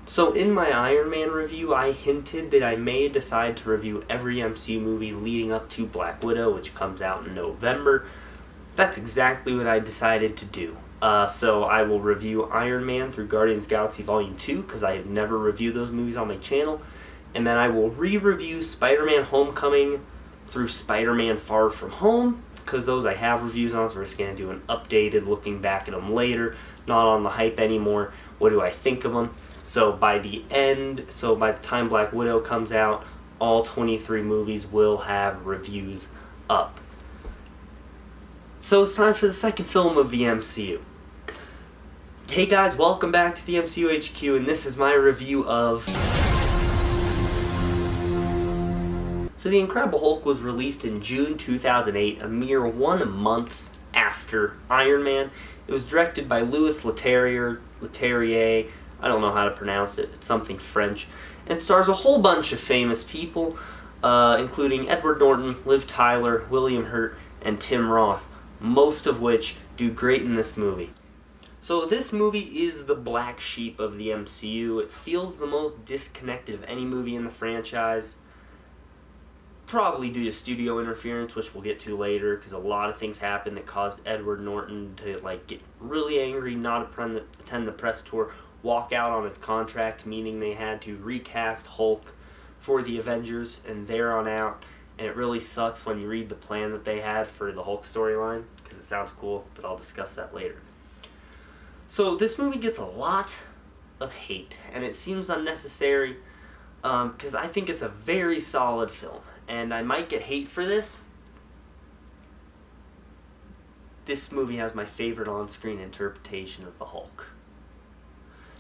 So in my Iron Man review, I hinted that I may decide to review every MCU movie leading up to Black Widow, which comes out in November. That's exactly what I decided to do. So I will review Iron Man through Guardians of the Galaxy Volume 2, because I have never reviewed those movies on my channel. And then I will re-review Spider-Man Homecoming through Spider-Man Far From Home, because those I have reviews on, so we're just going to do an updated looking back at them later, not on the hype anymore. What do I think of them? So by the time Black Widow comes out, all 23 movies will have reviews up. So it's time for the second film of the MCU. Hey guys, welcome back to the MCU HQ, and this is my review of... So The Incredible Hulk was released in June 2008, a mere 1 month after Iron Man. It was directed by Louis Leterrier, I don't know how to pronounce it, it's something French, and stars a whole bunch of famous people, including Edward Norton, Liv Tyler, William Hurt, and Tim Roth, most of which do great in this movie. So this movie is the black sheep of the MCU. It feels the most disconnected of any movie in the franchise, probably due to studio interference, which we'll get to later, because a lot of things happened that caused Edward Norton to get really angry, not attend the press tour, walk out on his contract, meaning they had to recast Hulk for the Avengers and there on out. And it really sucks when you read the plan that they had for the Hulk storyline, because it sounds cool, but I'll discuss that later. So this movie gets a lot of hate, and it seems unnecessary, because I think it's a very solid film. And I might get hate for this. This movie has my favorite on-screen interpretation of the Hulk.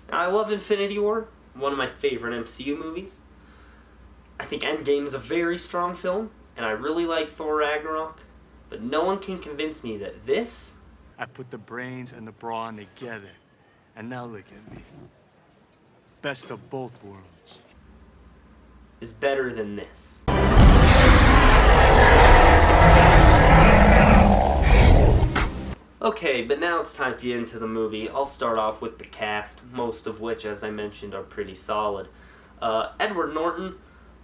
Now, I love Infinity War, one of my favorite MCU movies. I think Endgame is a very strong film, and I really like Thor Ragnarok, but no one can convince me that this... I put the brains and the brawn together, and now look at me. Best of both worlds. ...is better than this. Okay, but now it's time to get into the movie. I'll start off with the cast, most of which, as I mentioned, are pretty solid. Edward Norton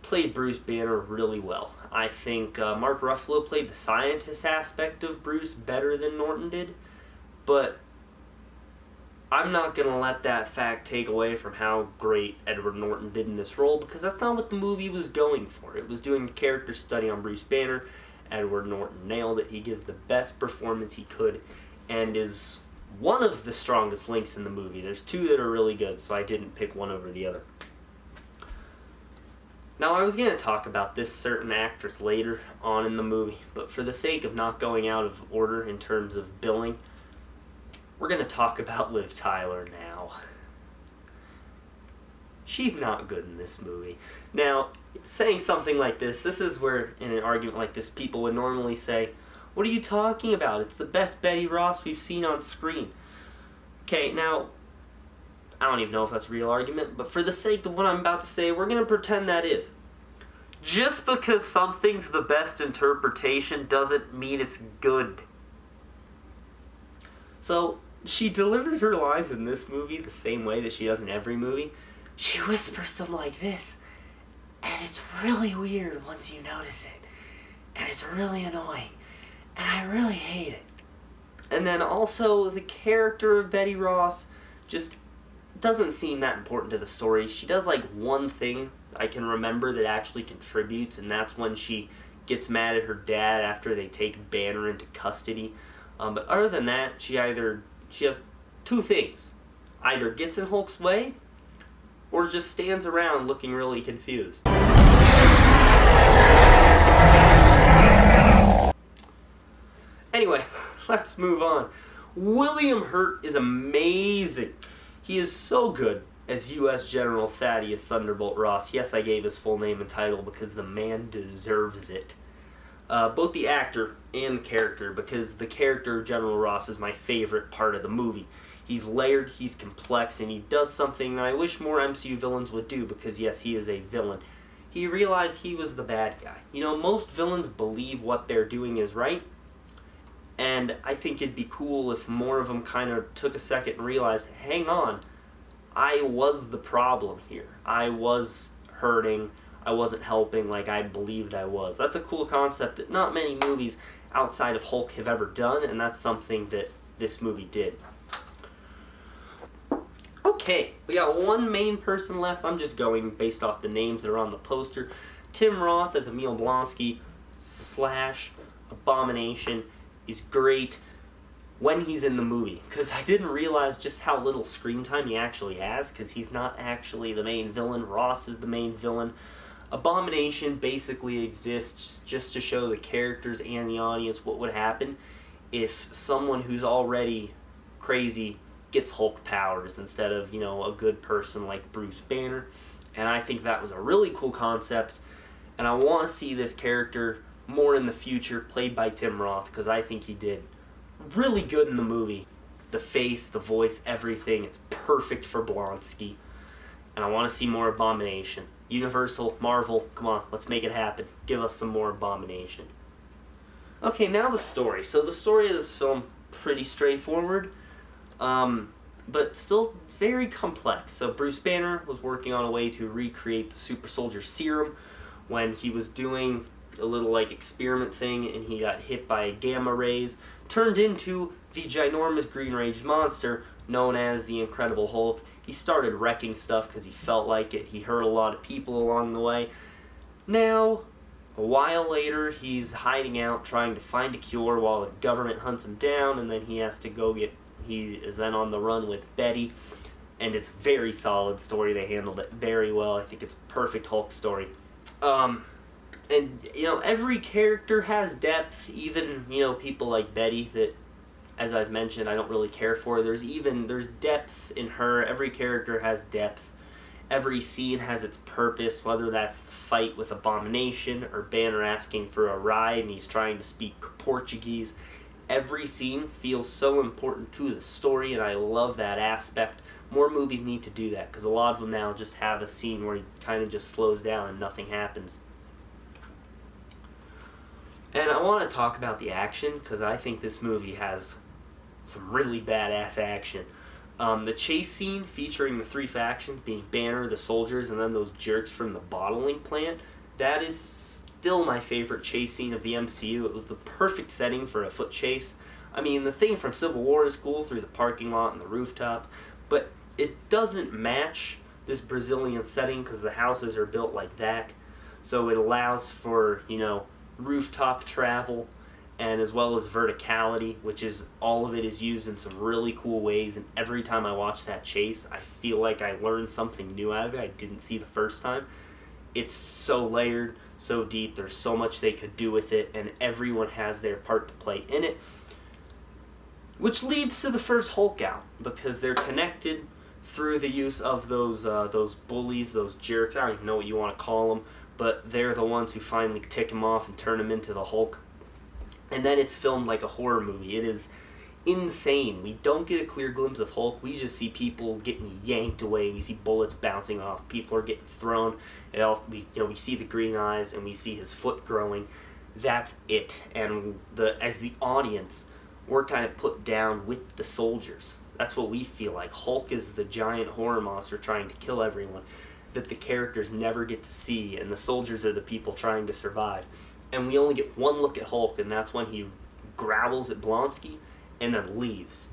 played Bruce Banner really well. I think Mark Ruffalo played the scientist aspect of Bruce better than Norton did, but I'm not going to let that fact take away from how great Edward Norton did in this role, because that's not what the movie was going for. It was doing a character study on Bruce Banner. Edward Norton nailed it. He gives the best performance he could, and is one of the strongest links in the movie. There's two that are really good, so I didn't pick one over the other. Now, I was going to talk about this certain actress later on in the movie, but for the sake of not going out of order in terms of billing, we're going to talk about Liv Tyler now. She's not good in this movie. Now, saying something like this is where, in an argument like this, people would normally say, "What are you talking about? It's the best Betty Ross we've seen on screen." Okay, now, I don't even know if that's a real argument, but for the sake of what I'm about to say, we're going to pretend that is. Just because something's the best interpretation doesn't mean it's good. So, she delivers her lines in this movie the same way that she does in every movie. She whispers them like this, and it's really weird once you notice it, and it's really annoying, and I really hate it. And then also, the character of Betty Ross just doesn't seem that important to the story. She does one thing I can remember that actually contributes, and that's when she gets mad at her dad after they take Banner into custody. But other than that, she has two things. Either gets in Hulk's way, or just stands around looking really confused. Anyway, let's move on. William Hurt is amazing. He is so good as U.S. General Thaddeus Thunderbolt Ross. Yes, I gave his full name and title because the man deserves it. Both the actor and the character, because the character of General Ross is my favorite part of the movie. He's layered, he's complex, and he does something that I wish more MCU villains would do, because yes, he is a villain. He realized he was the bad guy. You know, most villains believe what they're doing is right, and I think it'd be cool if more of them kind of took a second and realized, hang on, I was the problem here. I was hurting. I wasn't helping like I believed I was. That's a cool concept that not many movies outside of Hulk have ever done, and that's something that this movie did. Okay, we got one main person left. I'm just going based off the names that are on the poster. Tim Roth as Emil Blonsky / Abomination is great when he's in the movie, because I didn't realize just how little screen time he actually has, because he's not actually the main villain. Ross is the main villain. Abomination basically exists just to show the characters and the audience what would happen if someone who's already crazy gets Hulk powers instead of, a good person like Bruce Banner. And I think that was a really cool concept, and I want to see this character more in the future played by Tim Roth, because I think he did really good in the movie. The face, the voice, everything, it's perfect for Blonsky. And I want to see more Abomination. Universal, Marvel, come on, let's make it happen. Give us some more Abomination. Okay, now the story. So the story of this film, pretty straightforward, but still very complex. So Bruce Banner was working on a way to recreate the super soldier serum when he was doing a little experiment thing, and he got hit by gamma rays, turned into the ginormous green rage monster known as the Incredible Hulk. He started wrecking stuff because he felt like it. He hurt a lot of people along the way. Now, a while later, he's hiding out trying to find a cure while the government hunts him down, and then he has to he is then on the run with Betty, and it's a very solid story. They handled it very well. I think it's a perfect Hulk story. And, every character has depth, even, people like Betty that, as I've mentioned, I don't really care for. There's depth in her. Every character has depth. Every scene has its purpose, whether that's the fight with Abomination or Banner asking for a ride and he's trying to speak Portuguese. Every scene feels so important to the story, and I love that aspect. More movies need to do that, because a lot of them now just have a scene where he kind of just slows down and nothing happens. And I want to talk about the action, because I think this movie has some really badass action. The chase scene featuring the three factions, being Banner, the soldiers, and then those jerks from the bottling plant, that is still my favorite chase scene of the MCU. It was the perfect setting for a foot chase. I mean, the thing from Civil War is cool through the parking lot and the rooftops, but it doesn't match this Brazilian setting because the houses are built like that. So it allows for, rooftop travel, and as well as verticality, which is all of it is used in some really cool ways, and every time I watch that chase, I feel like I learned something new out of it I didn't see the first time. It's so layered, so deep, there's so much they could do with it, and everyone has their part to play in it, which leads to the first Hulk out, because they're connected through the use of those bullies, those jerks, I don't even know what you want to call them, but they're the ones who finally tick him off and turn him into the Hulk. And then it's filmed like a horror movie. It is insane. We don't get a clear glimpse of Hulk. We just see people getting yanked away. We see bullets bouncing off. People are getting thrown. We see the green eyes, and we see his foot growing. That's it. And as the audience, we're kind of put down with the soldiers. That's what we feel like. Hulk is the giant horror monster trying to kill everyone that the characters never get to see, and the soldiers are the people trying to survive. And we only get one look at Hulk, and that's when he growls at Blonsky and then leaves.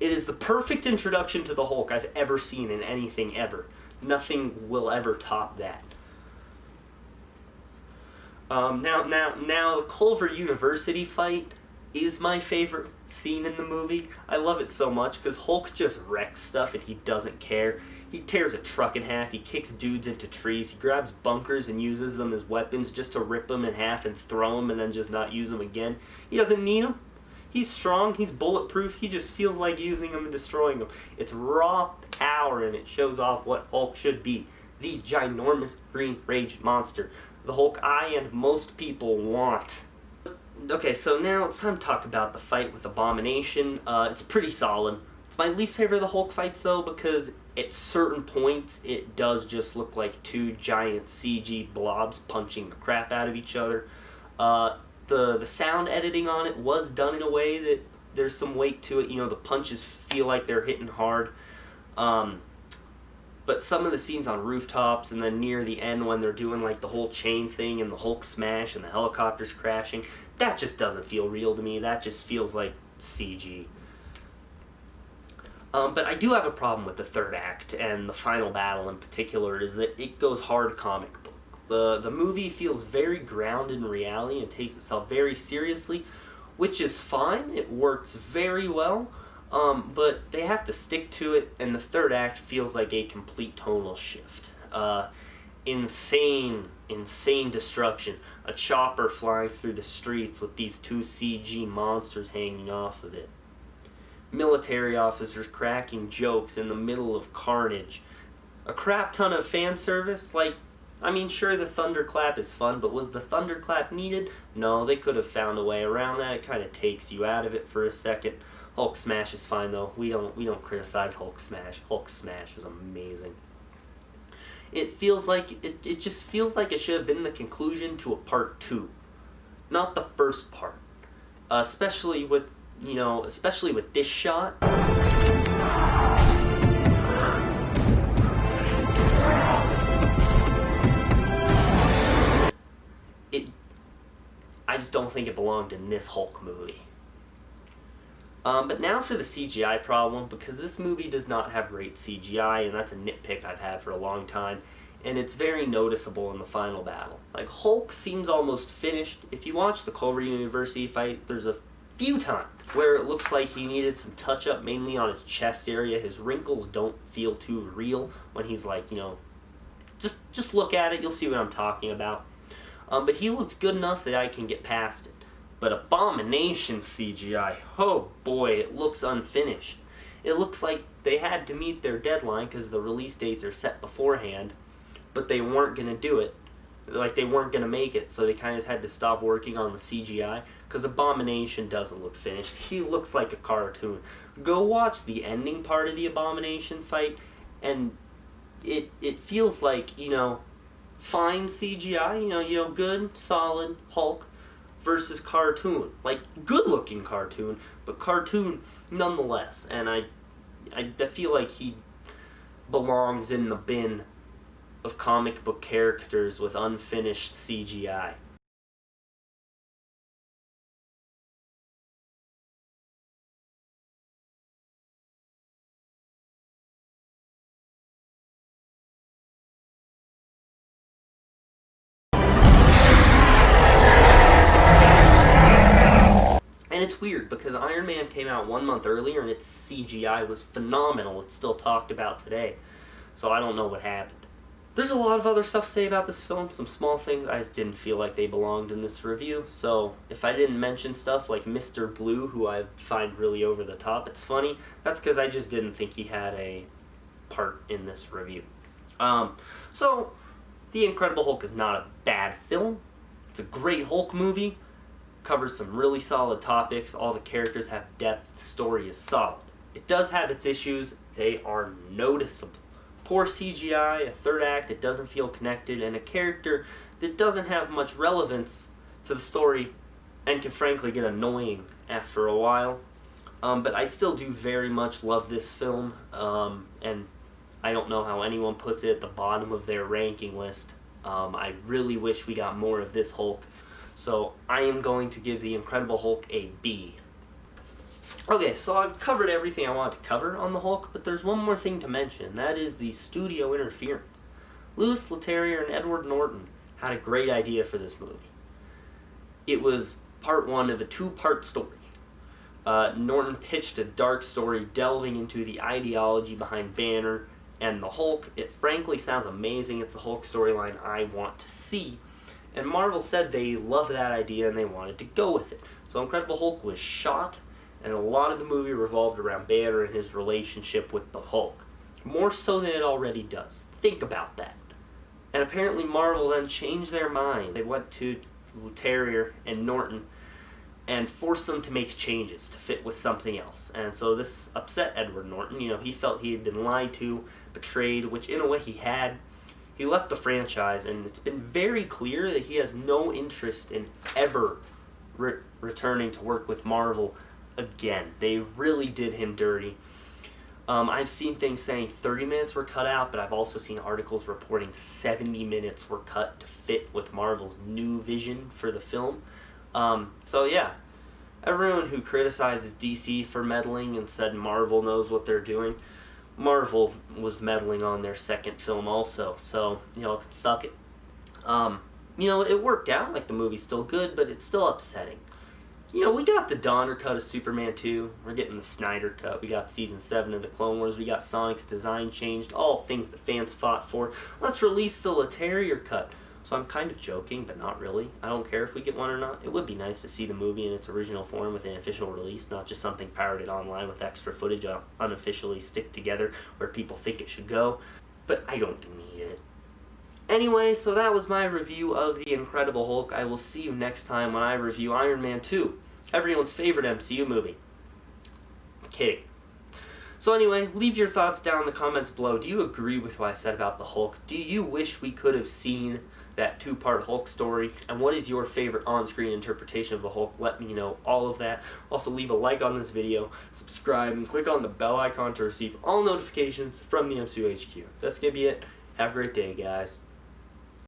It is the perfect introduction to the Hulk I've ever seen in anything ever. Nothing will ever top that. Now, the Culver University fight is my favorite scene in the movie. I love it so much because Hulk just wrecks stuff and he doesn't care. He tears a truck in half, he kicks dudes into trees, he grabs bunkers and uses them as weapons just to rip them in half and throw them and then just not use them again. He doesn't need them. He's strong, he's bulletproof, he just feels like using them and destroying them. It's raw power, and it shows off what Hulk should be. The ginormous green rage monster. The Hulk I and most people want. Okay, so now it's time to talk about the fight with Abomination. It's pretty solid. It's my least favorite of the Hulk fights, though, because at certain points it does just look like two giant CG blobs punching the crap out of each other. The sound editing on it was done in a way that there's some weight to it. The punches feel like they're hitting hard. But some of the scenes on rooftops and then near the end when they're doing like the whole chain thing and the Hulk smash and the helicopters crashing, that just doesn't feel real to me. That just feels like CG. But I do have a problem with the third act and the final battle in particular, is that it goes hard comic book. The movie feels very grounded in reality and takes itself very seriously, which is fine. It works very well. But they have to stick to it, and the third act feels like a complete tonal shift. Insane destruction. A chopper flying through the streets with these two CG monsters hanging off of it. Military officers cracking jokes in the middle of carnage. A crap ton of fan service. Sure, the thunderclap is fun, but was the thunderclap needed? No, they could have found a way around that. It kind of takes you out of it for a second. Hulk smash is fine though. We don't criticize Hulk smash. Hulk smash is amazing. It feels like it just feels like it should have been the conclusion to a part 2, not the first part. Especially with this shot. I just don't think it belonged in this Hulk movie. But now for the CGI problem, because this movie does not have great CGI, and that's a nitpick I've had for a long time, and it's very noticeable in the final battle. Like, Hulk seems almost finished. If you watch the Culver University fight, there's a few times where it looks like he needed some touch-up, mainly on his chest area. His wrinkles don't feel too real when he's like, just look at it, you'll see what I'm talking about. But he looks good enough that I can get past it. But Abomination CGI, oh boy, it looks unfinished. It looks like they had to meet their deadline because the release dates are set beforehand, but they weren't going to do it. Like, they weren't going to make it, so they kind of had to stop working on the CGI because Abomination doesn't look finished. He looks like a cartoon. Go watch the ending part of the Abomination fight, and it feels like, fine CGI, good, solid Hulk, versus cartoon. Like, good-looking cartoon, but cartoon nonetheless. And I feel like he belongs in the bin of comic book characters with unfinished CGI. And it's weird because Iron Man came out 1 month earlier and its CGI was phenomenal. It's still talked about today. So I don't know what happened. There's a lot of other stuff to say about this film. Some small things I just didn't feel like they belonged in this review. So if I didn't mention stuff like Mr. Blue, who I find really over the top, it's funny. That's because I just didn't think he had a part in this review. So The Incredible Hulk is not a bad film. It's a great Hulk movie. Covers some really solid topics. All the characters have depth. The story is solid. It does have its issues. They are noticeable. Poor CGI, a third act that doesn't feel connected, and a character that doesn't have much relevance to the story and can frankly get annoying after a while. But I still do very much love this film, and I don't know how anyone puts it at the bottom of their ranking list. I really wish we got more of this Hulk. So I am going to give The Incredible Hulk a B. Okay, so I've covered everything I wanted to cover on the Hulk, but there's one more thing to mention, and that is the studio interference. Louis Leterrier and Edward Norton had a great idea for this movie. It was part one of a two-part story. Norton pitched a dark story delving into the ideology behind Banner and the Hulk. It frankly sounds amazing. It's the Hulk storyline I want to see. And Marvel said they loved that idea and they wanted to go with it. So Incredible Hulk was shot, and a lot of the movie revolved around Banner and his relationship with the Hulk. More so than it already does. Think about that. And apparently Marvel then changed their mind. They went to Leterrier and Norton and forced them to make changes to fit with something else. And so this upset Edward Norton. He felt he had been lied to, betrayed, which in a way he had. He left the franchise, and it's been very clear that he has no interest in ever returning to work with Marvel again. They really did him dirty. I've seen things saying 30 minutes were cut out, but I've also seen articles reporting 70 minutes were cut to fit with Marvel's new vision for the film. So yeah, everyone who criticizes DC for meddling and said Marvel knows what they're doing, Marvel was meddling on their second film also, so, you know, it could suck it. You know, it worked out, like the movie's still good, but it's still upsetting. You know, we got the Donner cut of Superman 2, we're getting the Snyder cut, we got Season 7 of the Clone Wars, we got Sonic's design changed, all things the fans fought for. Let's release the Leterrier cut. So I'm kind of joking, but not really. I don't care if we get one or not. It would be nice to see the movie in its original form with an official release, not just something pirated online with extra footage unofficially stick together where people think it should go. But I don't need it. Anyway, so that was my review of The Incredible Hulk. I will see you next time when I review Iron Man 2, everyone's favorite MCU movie. Kidding. So anyway, leave your thoughts down in the comments below. Do you agree with what I said about the Hulk? Do you wish we could have seen that two-part Hulk story? And what is your favorite on-screen interpretation of the Hulk? Let me know all of that. Also, leave a like on this video, subscribe, and click on the bell icon to receive all notifications from the MCU HQ. That's going to be it. Have a great day, guys.